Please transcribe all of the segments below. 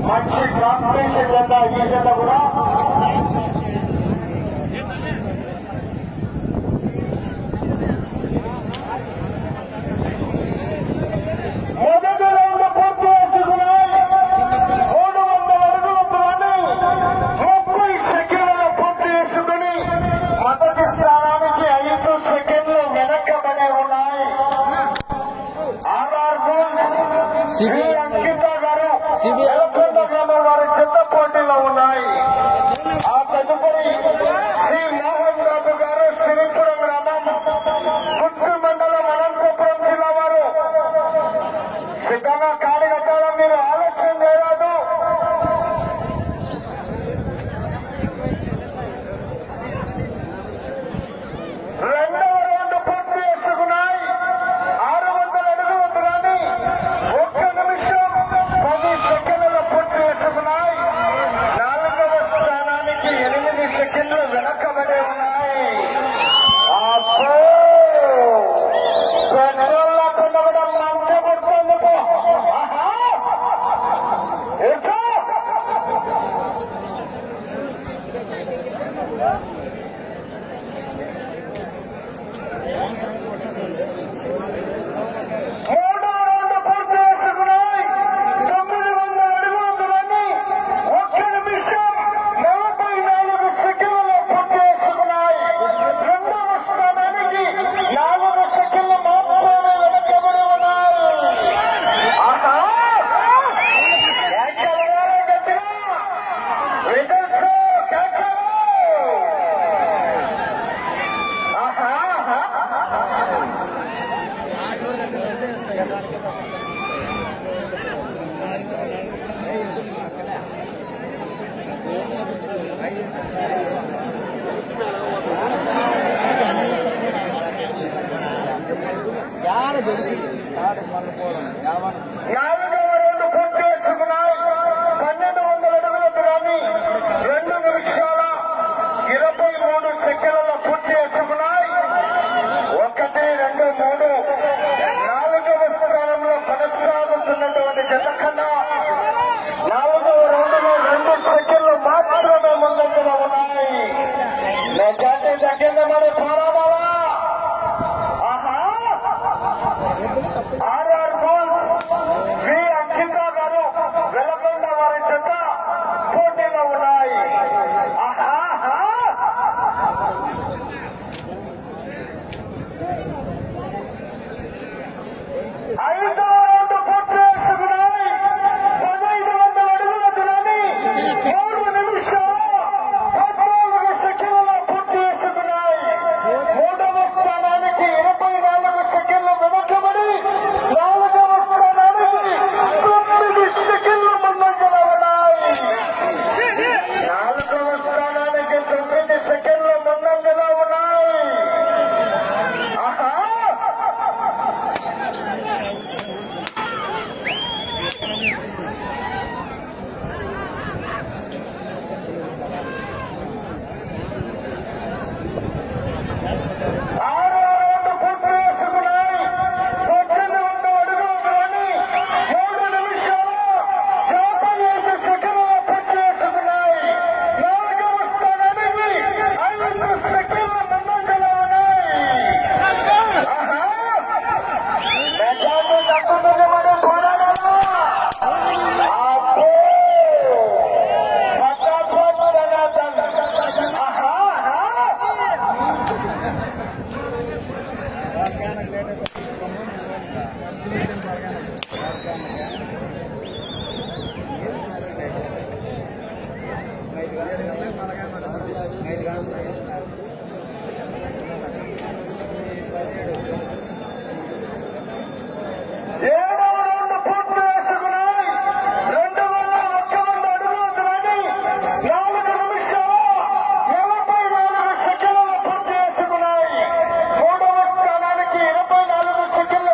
మంచి కాంపిటీషన్ జెండా ఈ జెండా కూడా మొదటి రౌండ్ పూర్తి చేసుకున్నాయి. 300 అడుగుల దూరాన్ని 30 సెకండ్లలో పూర్తి చేసుకుని మొదటి స్థానానికి 5 సెకండ్లు వెనకబడి ఉన్నాయి. ఆర్ఆర్ బుల్స్ అంకిత గారు వారి చెత్త పోటీలో ఉన్నాయి. ఆ తదుపరి శ్రీ మోహన్ బాబు గారు శ్రీపురం గ్రామం గుంటూరు మండలం అనంతపురం జిల్లా వారు సిద్ధంగా కార్యకర్తలు మీరు ఆలస్యం చేయరాదు. రెండవ రౌండ్ పూర్తి చేసుకున్నాయి. 600 అడుగుల దూరాన్ని 1 నిమిషం 10 సెకండ్లలో పూర్తి చేసుకున్నాయి. 4వ స్థానానికి 8 సెకండ్లు వెనకబడి ఉన్నాయి. నాలుగవ రౌండ్ పూర్తి చేసుకున్నాయి. 1200 అడుగుల దూరాన్ని 2 నిమిషాల 23 సెకండ్లలో పూర్తి చేసుకున్నాయి. 1, 2, 3 4వ స్థానంలో కొనసాగుతున్నటువంటి జత కన్నా 4వ రౌండ్లో 2 సెకండ్లు మాత్రమే ముందంజలో ఉన్నాయి. మెజార్టీ తగ్గింది మరి పోరాడాలా. ఆర్ఆర్ బుల్స్ వి అంకిత గారు వెలగొండ వారి చేత పోటీలో ఉన్నాయి. ఐదవ రౌండ్ పూర్తి చేసుకున్నాయి. 1500 అడుగుల దూరాన్ని 3 నిమిషాల 14 సెకండ్లలో పూర్తి చేసుకున్నాయి. 3వ స్థానానికి 24 సెకండ్లు వెనకబడి 4వ స్థానానికి 9 సెకండ్లు ముందంజలో ఉన్నాయి. 4వ స్థానానికి 9 సెకండ్లు ముందంజలో ఉన్నాయి. సెకండ్ల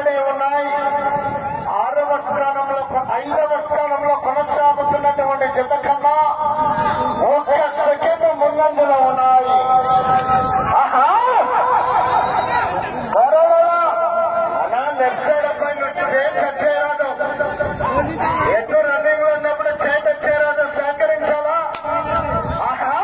వెనకబడే ఉన్నాయి. 6వ స్థానంలో 5వ స్థానంలో కొనసాగుతున్నటువంటి జత కన్నా 1 సెకండ్ ముందంజలో ఉన్నాయి. ఆహా అలా లెఫ్ట్ సైడ్ అబ్బాయి చేరాదు. ఎటు రన్నింగ్ లో ఉన్నప్పుడు చేరాదు, సహకరించాలా? ఆహా